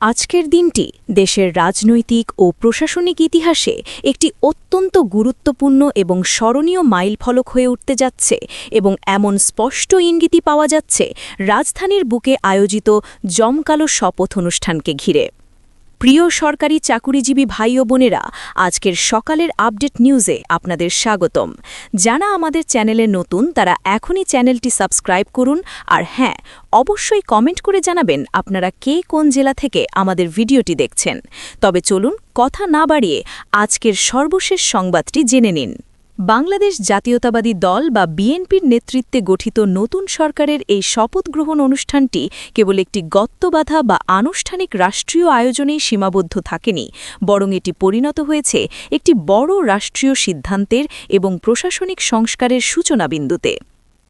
আজকের দিনটি দেশের রাজনৈতিক ও প্রশাসনিক ইতিহাসে একটি অত্যন্ত গুরুত্বপূর্ণ এবং স্মরণীয় মাইলফলক হয়ে উঠতে যাচ্ছে এবং এমন স্পষ্ট ইঙ্গিতই পাওয়া যাচ্ছে রাজধানীর বুকে আয়োজিত জমকালো শপথ অনুষ্ঠানকে ঘিরে। প্রিয় সরকারি চাকুরিজীবী ভাই ও বোনেরা, আজকের সকালের আপডেট নিউজে আপনাদের স্বাগতম। যারা আমাদের চ্যানেলে নতুন তারা এখনই চ্যানেলটি সাবস্ক্রাইব করুন, আর হ্যাঁ, অবশ্যই কমেন্ট করে জানাবেন আপনারা কে কোন জেলা থেকে আমাদের ভিডিওটি দেখছেন। তবে চলুন কথা না বাড়িয়ে আজকের সর্বশেষ সংবাদটি জেনে নিন। বাংলাদেশ জাতীয়তাবাদী দল বা বিএনপির নেতৃত্বে গঠিত নতুন সরকারের এই শপথ গ্রহণ অনুষ্ঠানটি কেবল একটি গত্তবাধা বা আনুষ্ঠানিক রাষ্ট্রীয় আয়োজনেই সীমাবদ্ধ থাকেনি, বরং এটি পরিণত হয়েছে একটি বড় রাষ্ট্রীয় সিদ্ধান্তের এবং প্রশাসনিক সংস্কারের সূচনাবিন্দুতে।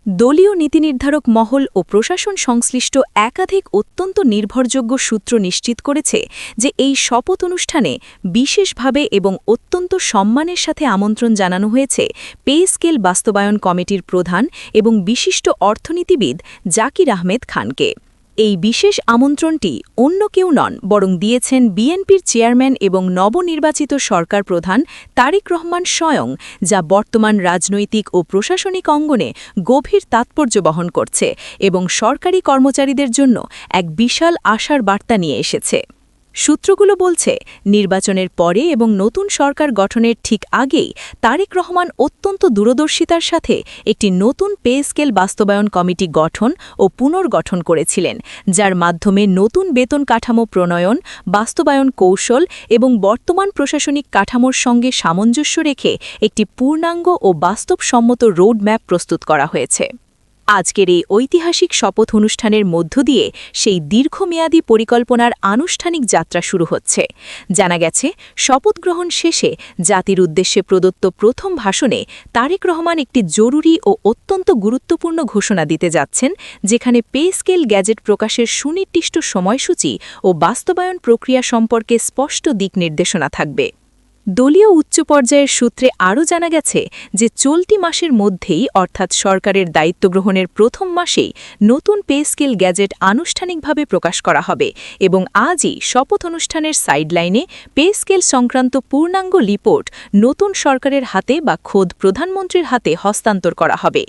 দলীয় নীতিনির্ধারক মহল ও প্রশাসন সংশ্লিষ্ট একাধিক অত্যন্ত নির্ভরযোগ্য সূত্র নিশ্চিত করেছে যে এই শপথ অনুষ্ঠানে বিশেষভাবে এবং অত্যন্ত সম্মানের সাথে আমন্ত্রণ জানানো হয়েছে পে স্কেল বাস্তবায়ন কমিটির প্রধান এবং বিশিষ্ট অর্থনীতিবিদ জাকির আহমেদ খানকে। এই বিশেষ আমন্ত্রণটি অন্য কেউ নন, বরং দিয়েছেন বিএনপির চেয়ারম্যান এবং নবনির্বাচিত সরকার প্রধান তারেক রহমান স্বয়ং, যা বর্তমান রাজনৈতিক ও প্রশাসনিক অঙ্গনে গভীর তাৎপর্য বহন করছে এবং সরকারি কর্মচারীদের জন্য এক বিশাল আশার বার্তা নিয়ে এসেছে। সূত্রগুলো বলছে, নির্বাচনের পরে এবং নতুন সরকার গঠনের ঠিক আগেই তারেক রহমান অত্যন্ত দূরদর্শিতার সাথে একটি নতুন পে স্কেল বাস্তবায়ন কমিটি গঠন ও পুনর্গঠন করেছিলেন, যার মাধ্যমে নতুন বেতন কাঠামো প্রণয়ন, বাস্তবায়ন কৌশল এবং বর্তমান প্রশাসনিক কাঠামোর সঙ্গে সামঞ্জস্য রেখে একটি পূর্ণাঙ্গ ও বাস্তবসম্মত রোডম্যাপ প্রস্তুত করা হয়েছে। আজকের এই ঐতিহাসিক শপথ অনুষ্ঠানের মধ্য দিয়ে সেই দীর্ঘমেয়াদী পরিকল্পনার আনুষ্ঠানিক যাত্রা শুরু হচ্ছে। জানা গেছে, শপথ গ্রহণ শেষে জাতির উদ্দেশ্যে প্রদত্ত প্রথম ভাষণে তারেক রহমান একটি জরুরি ও অত্যন্ত গুরুত্বপূর্ণ ঘোষণা দিতে যাচ্ছেন, যেখানে পে স্কেল গ্যাজেট প্রকাশের সুনির্দিষ্ট সময়সূচি ও বাস্তবায়ন প্রক্রিয়া সম্পর্কে স্পষ্ট দিক নির্দেশনা থাকবে। দলীয় উচ্চ পর্যায়ের সূত্রে আরও জানা গেছে যে চলতি মাসের মধ্যেই, অর্থাৎ সরকারের দায়িত্ব গ্রহণের প্রথম মাসেই নতুন পে স্কেল গ্যাজেট আনুষ্ঠানিকভাবে প্রকাশ করা হবে এবং আজই শপথ অনুষ্ঠানের সাইডলাইনে পে স্কেল সংক্রান্ত পূর্ণাঙ্গ রিপোর্ট নতুন সরকারের হাতে বা খোদ প্রধানমন্ত্রীর হাতে হস্তান্তর করা হবে।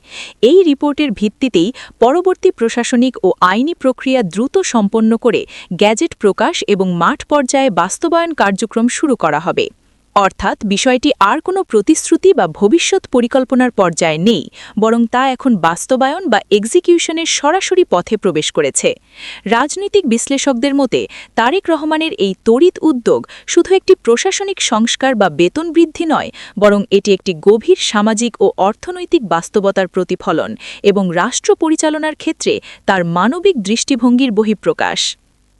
এই রিপোর্টের ভিত্তিতেই পরবর্তী প্রশাসনিক ও আইনি প্রক্রিয়া দ্রুত সম্পন্ন করে গ্যাজেট প্রকাশ এবং মাঠ পর্যায়ে বাস্তবায়ন কার্যক্রম শুরু করা হবে। অর্থাৎ বিষয়টি আর কোনো প্রতিশ্রুতি বা ভবিষ্যৎ পরিকল্পনার পর্যায়ে নেই, বরং তা এখন বাস্তবায়ন বা এক্সিকিউশনের সরাসরি পথে প্রবেশ করেছে। রাজনৈতিক বিশ্লেষকদের মতে তারেক রহমানের এই তড়িৎ উদ্যোগ শুধু একটি প্রশাসনিক সংস্কার বা বেতন বৃদ্ধি নয়, বরং এটি একটি গভীর সামাজিক ও অর্থনৈতিক বাস্তবতার প্রতিফলন এবং রাষ্ট্র পরিচালনার ক্ষেত্রে তার মানবিক দৃষ্টিভঙ্গির বহিঃপ্রকাশ।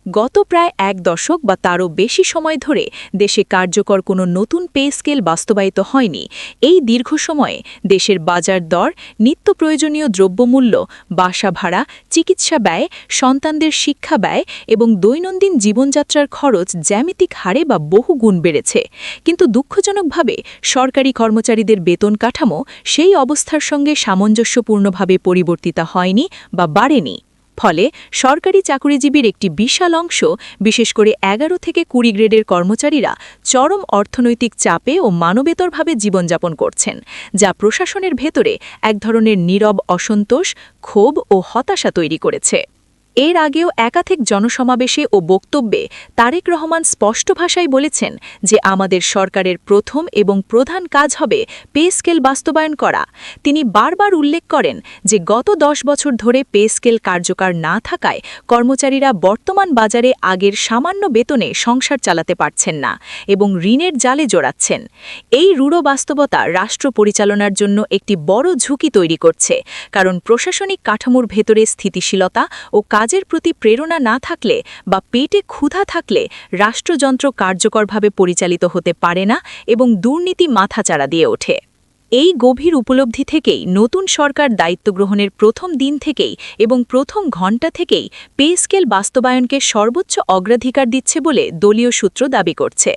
গত প্রায় এক দশক বা তারও বেশি সময় ধরে দেশে কার্যকর কোনো নতুন পে স্কেল বাস্তবায়িত হয়নি। এই দীর্ঘ সময়ে দেশের বাজার দর, নিত্য প্রয়োজনীয় দ্রব্যমূল্য, বাসা ভাড়া, চিকিৎসা ব্যয়, সন্তানদের শিক্ষা ব্যয় এবং দৈনন্দিন জীবনযাত্রার খরচ জ্যামিতিক হারে বা বহু গুণ বেড়েছে। কিন্তু দুঃখজনকভাবে সরকারি কর্মচারীদের বেতন কাঠামো সেই অবস্থার সঙ্গে সামঞ্জস্যপূর্ণভাবে পরিবর্তিত হয়নি বা বাড়েনি। ফলে সরকারি চাকুরিজীবীর একটি বিশাল অংশ, বিশেষ করে 11 থেকে 20 গ্রেডের কর্মচারীরা চরম অর্থনৈতিক চাপে ও মানবেতরভাবে জীবনযাপন করছেন, যা প্রশাসনের ভেতরে এক ধরনের নীরব অসন্তোষ, ক্ষোভ ও হতাশা তৈরি করেছে। এর আগেও একাধিক জনসমাবেশে ও বক্তব্যে তারেক রহমান স্পষ্ট ভাষায় বলেছেন যে আমাদের সরকারের প্রথম এবং প্রধান কাজ হবে পে স্কেল বাস্তবায়ন করা। তিনি বারবার উল্লেখ করেন যে গত 10 বছর ধরে পে স্কেল কার্যকর না থাকায় কর্মচারীরা বর্তমান বাজারে আগের সামান্য বেতনে সংসার চালাতে পারছেন না এবং ঋণের জালে জড়াচ্ছেন। এই রূঢ় বাস্তবতা রাষ্ট্র পরিচালনার জন্য একটি বড় ঝুঁকি তৈরি করছে, কারণ প্রশাসনিক কাঠামোর ভেতরে স্থিতিশীলতা ও কাজের প্রতি প্রেরণা না থাকলে বা পেটে ক্ষুধা থাকলে রাষ্ট্রযন্ত্র কার্যকরভাবে পরিচালিত হতে পারে না এবং দুর্নীতি মাথাচাড়া দিয়ে ওঠে। এই গভীর উপলব্ধি থেকেই নতুন সরকার দায়িত্ব গ্রহণের প্রথম দিন থেকেই এবং প্রথম ঘণ্টা থেকেই পে স্কেল বাস্তবায়নকে সর্বোচ্চ অগ্রাধিকার দিচ্ছে বলে দলীয় সূত্র দাবি করছে।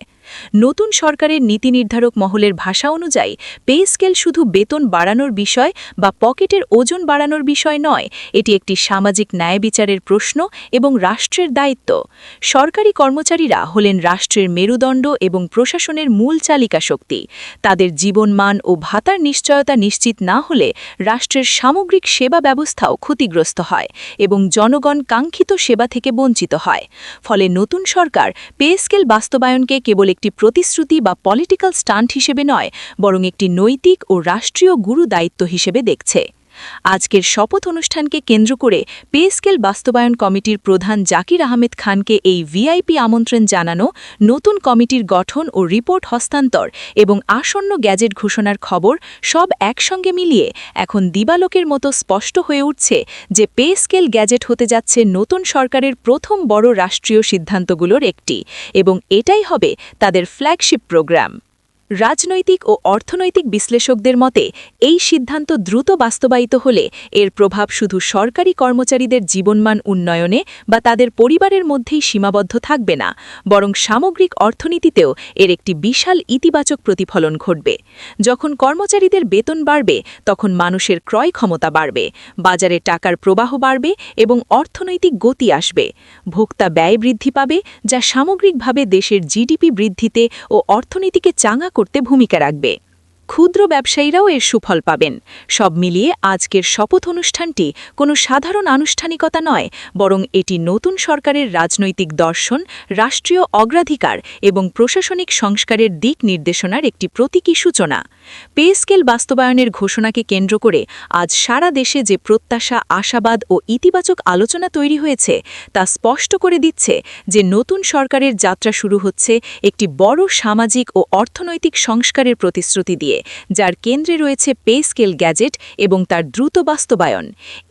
নতুন সরকারের নীতি নির্ধারক মহলের ভাষা অনুযায়ী পে স্কেল শুধু বেতন বাড়ানোর বিষয় বা পকেটের ওজন বাড়ানোর বিষয় নয়, এটি একটি সামাজিক ন্যায় বিচারের প্রশ্ন এবং রাষ্ট্রের দায়িত্ব। সরকারি কর্মচারীরা হলেন রাষ্ট্রের মেরুদণ্ড এবং প্রশাসনের মূল চালিকা শক্তি। তাদের জীবনমান ও ভাতার নিশ্চয়তা নিশ্চিত না হলে রাষ্ট্রের সামগ্রিক সেবা ব্যবস্থাও ক্ষতিগ্রস্ত হয় এবং জনগণ কাঙ্ক্ষিত সেবা থেকে বঞ্চিত হয়। ফলে নতুন সরকার পে স্কেল বাস্তবায়নকে কেবল একটি প্রতিশ্রুতি বা পলিটিক্যাল স্টান্ট হিসেবে নয়, বরং একটি নৈতিক ও রাষ্ট্রীয় গুরু দায়িত্ব হিসেবে দেখছে। আজকের শপথ অনুষ্ঠানকে কেন্দ্র করে পে স্কেল বাস্তবায়ন কমিটির প্রধান জাকির আহমেদ খানকে এই ভিআইপি আমন্ত্রণ জানানো, নতুন কমিটির গঠন ও রিপোর্ট হস্তান্তর এবং আসন্ন গ্যাজেট ঘোষণার খবর সব একসঙ্গে মিলিয়ে এখন দিবালোকের মতো স্পষ্ট হয়ে উঠছে যে পে স্কেল গ্যাজেট হতে যাচ্ছে নতুন সরকারের প্রথম বড় রাষ্ট্রীয় সিদ্ধান্তগুলোর একটি, এবং এটাই হবে তাদের ফ্ল্যাগশিপ প্রোগ্রাম। রাজনৈতিক ও অর্থনৈতিক বিশ্লেষকদের মতে এই সিদ্ধান্ত দ্রুত বাস্তবায়িত হলে এর প্রভাব শুধু সরকারি কর্মচারীদের জীবনমান উন্নয়নে বা তাদের পরিবারের মধ্যেই সীমাবদ্ধ থাকবে না, বরং সামগ্রিক অর্থনীতিতেও এর একটি বিশাল ইতিবাচক প্রতিফলন ঘটবে। যখন কর্মচারীদের বেতন বাড়বে, তখন মানুষের ক্রয় ক্ষমতা বাড়বে, বাজারে টাকার প্রবাহ বাড়বে এবং অর্থনৈতিক গতি আসবে। ভোক্তা ব্যয় বৃদ্ধি পাবে, যা সামগ্রিকভাবে দেশের জিডিপি বৃদ্ধিতে ও অর্থনীতিকে চাঙা করতে ভূমিকা রাখবে। ক্ষুদ্র ব্যবসায়ীরাও এর সুফল পাবেন। সব মিলিয়ে আজকের শপথ অনুষ্ঠানটি কোনো সাধারণ আনুষ্ঠানিকতা নয়, বরং এটি নতুন সরকারের রাজনৈতিক দর্শন, রাষ্ট্রীয় অগ্রাধিকার এবং প্রশাসনিক সংস্কারের দিক নির্দেশনার একটি প্রতীকী সূচনা। পে স্কেল বাস্তবায়নের ঘোষণাকে কেন্দ্র করে আজ সারা দেশে যে প্রত্যাশা, আশাবাদ ও ইতিবাচক আলোচনা তৈরি হয়েছে, তা স্পষ্ট করে দিচ্ছে যে নতুন সরকারের যাত্রা শুরু হচ্ছে একটি বড় সামাজিক ও অর্থনৈতিক সংস্কারের প্রতিশ্রুতি দিয়ে, যার কেন্দ্রে রয়েছে পে স্কেল গ্যাজেট এবং তার দ্রুত বাস্তবায়ন।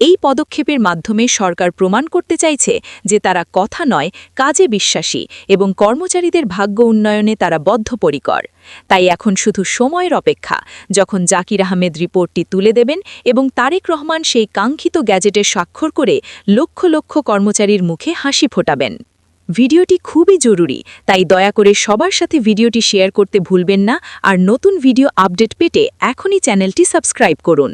এই পদক্ষেপের মাধ্যমে সরকার প্রমাণ করতে চাইছে যে তারা কথা নয়, কাজে বিশ্বাসী এবং কর্মচারীদের ভাগ্য উন্নয়নে তারা বদ্ধপরিকর। তাই এখন শুধু সময়ের অপেক্ষা, যখন জাকির আহমেদ রিপোর্টটি তুলে দেবেন এবং তারেক রহমান সেই কাঙ্ক্ষিত গ্যাজেটে স্বাক্ষর করে লক্ষ লক্ষ কর্মচারীর মুখে হাসি ফোটাবেন। ভিডিওটি খুবই জরুরি, তাই দয়া করে সবার সাথে ভিডিওটি শেয়ার করতে ভুলবেন না। আর নতুন ভিডিও আপডেট পেতে এখনই চ্যানেলটি সাবস্ক্রাইব করুন।